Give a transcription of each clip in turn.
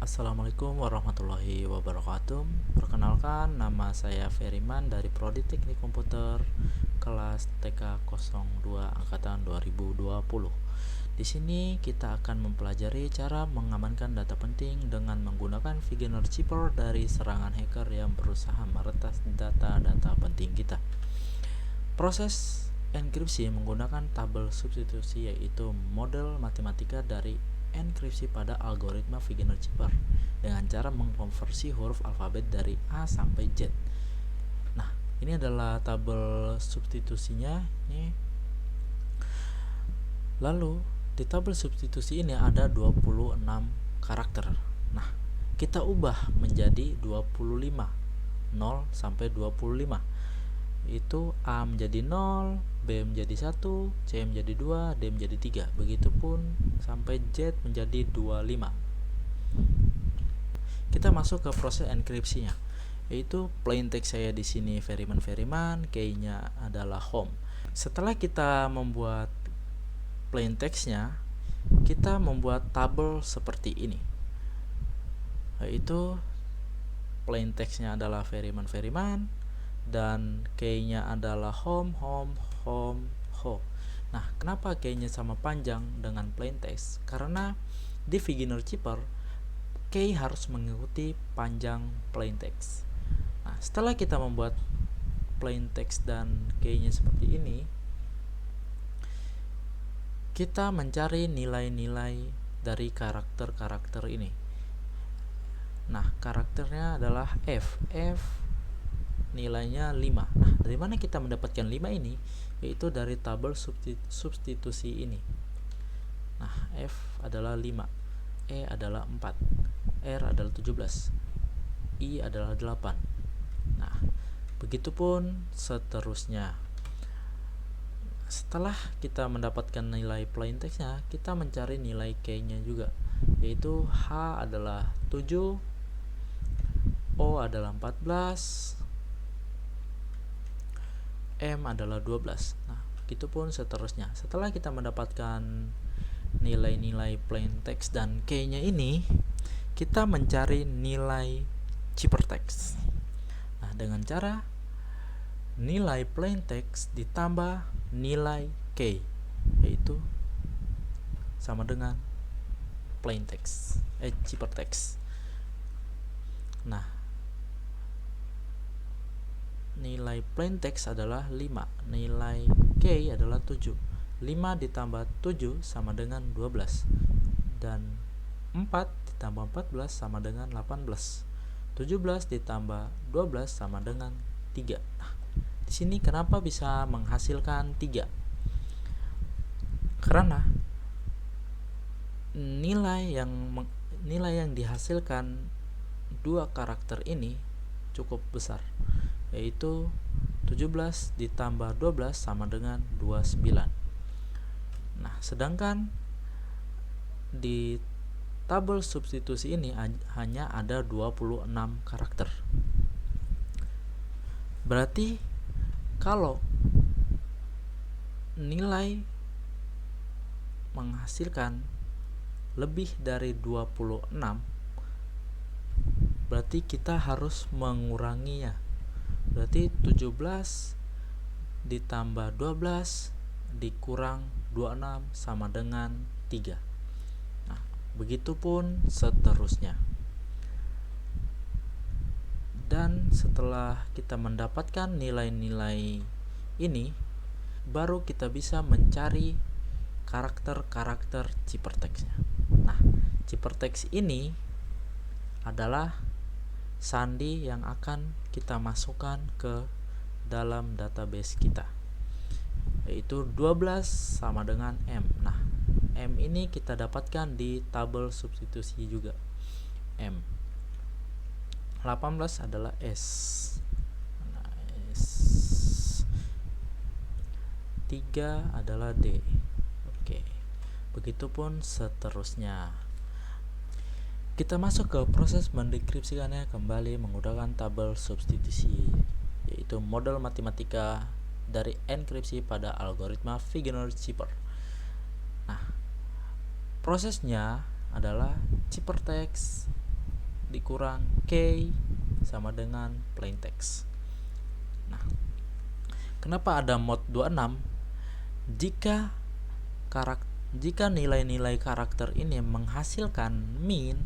Assalamualaikum warahmatullahi wabarakatuh. Perkenalkan, nama saya Feriman dari Prodi Teknik Komputer kelas TK02 angkatan 2020. Di sini kita akan mempelajari cara mengamankan data penting dengan menggunakan Beginner Cheaper dari serangan hacker yang berusaha meretas data-data penting kita. Proses enkripsi menggunakan tabel substitusi, yaitu model matematika dari enkripsi pada algoritma Beginner Cheaper dengan cara mengkonversi huruf alfabet dari A sampai Z. Nah, ini adalah tabel substitusinya. Lalu di tabel substitusi ini ada 26 karakter. Nah, kita ubah menjadi 25, 0 sampai 25. Itu A menjadi 0, B menjadi 1, C menjadi 2, D menjadi 3. Begitupun sampai Z menjadi 25. Kita masuk ke proses enkripsinya, yaitu plain text saya di sini Feriman, key-nya adalah home. Setelah kita membuat plain text-nya, kita membuat tabel seperti ini, yaitu plain text-nya adalah Feriman dan key-nya adalah home. Nah, kenapa key-nya sama panjang dengan plain text? Karena di Beginner Cheaper key harus mengikuti panjang plain text. Nah, setelah kita membuat plain text dan key-nya seperti ini, kita mencari nilai-nilai dari karakter-karakter ini. Nah, karakternya adalah F nilainya 5. Nah, dari mana kita mendapatkan 5 ini? Yaitu dari tabel substitusi ini. Nah, F adalah 5, E adalah 4, R adalah 17, I adalah 8. Nah, begitupun seterusnya. Setelah kita mendapatkan nilai plain text-nya, kita mencari nilai key-nya juga, yaitu H adalah 7, O adalah 14, M adalah 12. Nah, begitupun seterusnya. Setelah kita mendapatkan nilai-nilai plain text dan key-nya ini, kita mencari nilai ciphertext. Nah, dengan cara nilai plain text ditambah nilai key, yaitu sama dengan plain text, ciphertext. Nah, nilai plain text adalah 5, nilai key adalah 7. 5 ditambah 7 sama dengan 12, dan 4 ditambah 14 sama dengan 18. 17 ditambah 12 sama dengan 3. Nah, di sini kenapa bisa menghasilkan 3? Karena nilai yang dihasilkan dua karakter ini cukup besar, yaitu 17 ditambah 12 sama dengan 29. Nah, sedangkan di tabel substitusi ini hanya ada 26 karakter. Berarti kalau nilai menghasilkan lebih dari 26, berarti kita harus menguranginya. Berarti 17 ditambah 12 dikurang 26 sama dengan 3. Nah, begitupun seterusnya. Dan setelah kita mendapatkan nilai-nilai ini, baru kita bisa mencari karakter-karakter ciphertext-nya. Nah, ciphertext ini adalah sandi yang akan kita masukkan ke dalam database kita, yaitu 12 sama dengan M. Nah, M ini kita dapatkan di tabel substitusi juga. M 18 adalah S. Nah, S 3 adalah D. Oke. Begitupun seterusnya. Kita masuk ke proses mendekripsikannya kembali menggunakan tabel substitusi, yaitu model matematika dari enkripsi pada algoritma Beginner Cheaper. Nah, prosesnya adalah ciphertext dikurang K sama dengan plain text. Nah, kenapa ada mod 26? Jika nilai-nilai karakter ini menghasilkan min,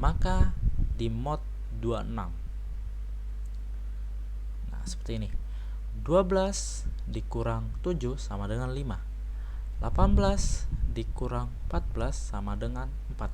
maka di mod 26. Nah, seperti ini. 12 dikurang 7 sama dengan 5. 18 dikurang 14 sama dengan 4.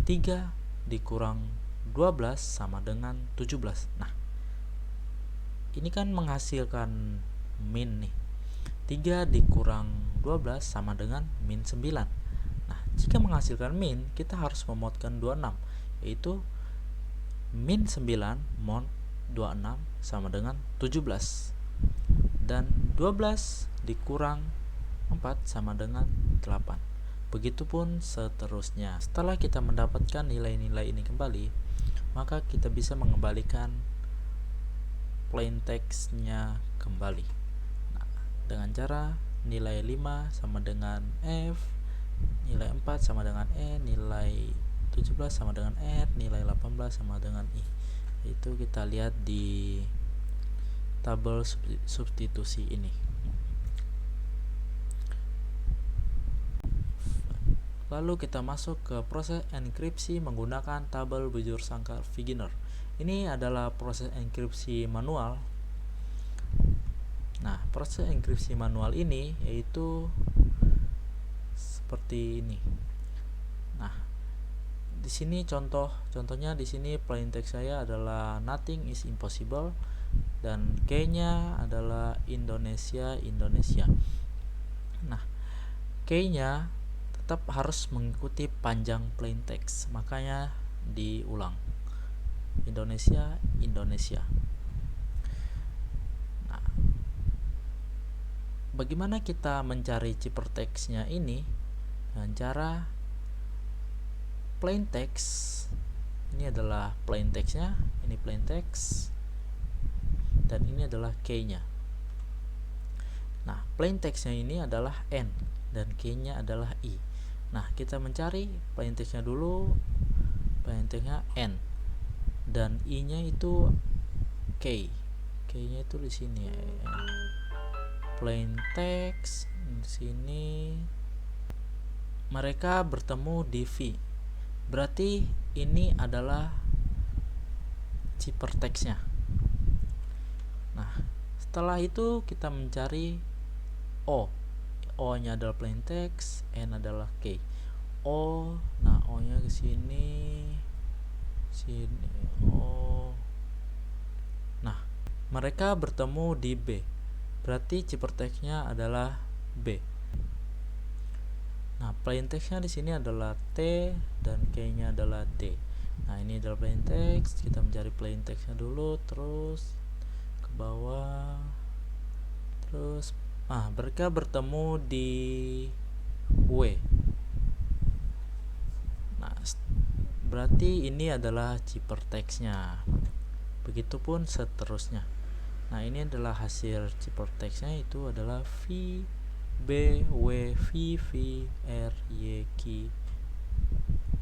3 dikurang 12 sama dengan 17. Nah, ini kan menghasilkan min nih. 3 dikurang 12 sama dengan min 9. Nah, jika menghasilkan min, kita harus memodkan 26, yaitu min 9 mod 26 sama dengan 17. Dan 12 dikurang 4 sama dengan 8. Begitupun seterusnya. Setelah kita mendapatkan nilai-nilai ini kembali, maka kita bisa mengembalikan plain text-nya kembali. Nah, dengan cara nilai 5 sama dengan F, nilai 4 sama dengan E, nilai 17 sama dengan R, nilai 18 sama dengan I. Itu kita lihat di tabel substitusi ini. Lalu kita masuk ke proses enkripsi menggunakan tabel bujur sangkar beginner. Ini adalah proses enkripsi manual. Nah, proses enkripsi manual ini yaitu seperti ini. Nah, di sini contohnya di sini plain text saya adalah nothing is impossible dan key-nya adalah Indonesia. Nah, key-nya tetap harus mengikuti panjang plain text, makanya diulang. Indonesia. Nah, bagaimana kita mencari ciphertext-nya ini? Dengan cara plain text. Ini adalah plain text-nya, ini plain text, dan ini adalah key-nya. Nah, plain text-nya ini adalah N dan key-nya adalah I. Nah, kita mencari plain text-nya dulu. Plain text-nya N dan I-nya itu K. K-nya itu di sini ya. Plain text di sini. Mereka bertemu di V. Berarti ini adalah ciphertext-nya. Nah, setelah itu kita mencari O. O-nya adalah plain text, N adalah K. O, nah O-nya ke sini. O. Nah, mereka bertemu di B. Berarti ciphertext-nya adalah B. Nah, plain text-nya di sini adalah T dan K-nya adalah D. Nah, ini adalah plain text. Kita mencari plain text-nya dulu, terus ke bawah. Terus mereka bertemu di W. Nah, berarti ini adalah ciphertext-nya. Begitupun seterusnya. Nah, ini adalah hasil ciphertext-nya, itu adalah V, B, W, V, V, R, Y, Q.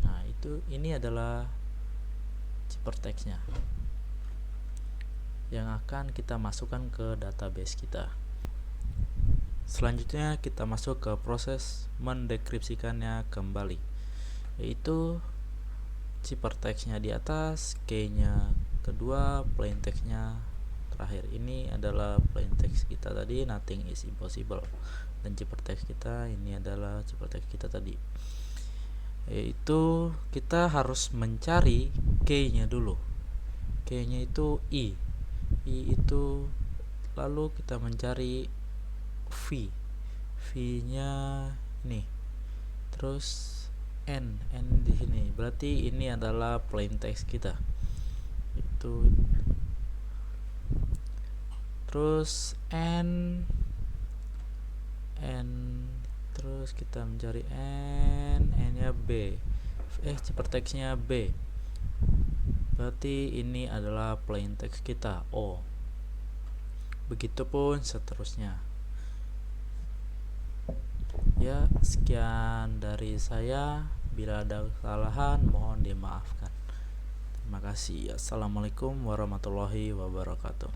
Nah, ini adalah ciphertext-nya yang akan kita masukkan ke database kita. Selanjutnya kita masuk ke proses mendekripsikannya kembali, yaitu ciphertext-nya di atas, key-nya kedua, plain text-nya terakhir. Ini adalah plain text kita tadi, nothing is impossible, dan ciphertext kita ini adalah ciphertext kita tadi, yaitu kita harus mencari key-nya dulu. Key-nya itu I itu, lalu kita mencari V-nya ini, terus N di sini. Berarti ini adalah plain text kita. Itu. Terus N, terus kita mencari N-nya B. Ciphertext-nya B. Berarti ini adalah plain text kita O. Begitupun seterusnya. Ya, sekian dari saya. Bila ada kesalahan mohon dimaafkan. Terima kasih. Assalamualaikum warahmatullahi wabarakatuh.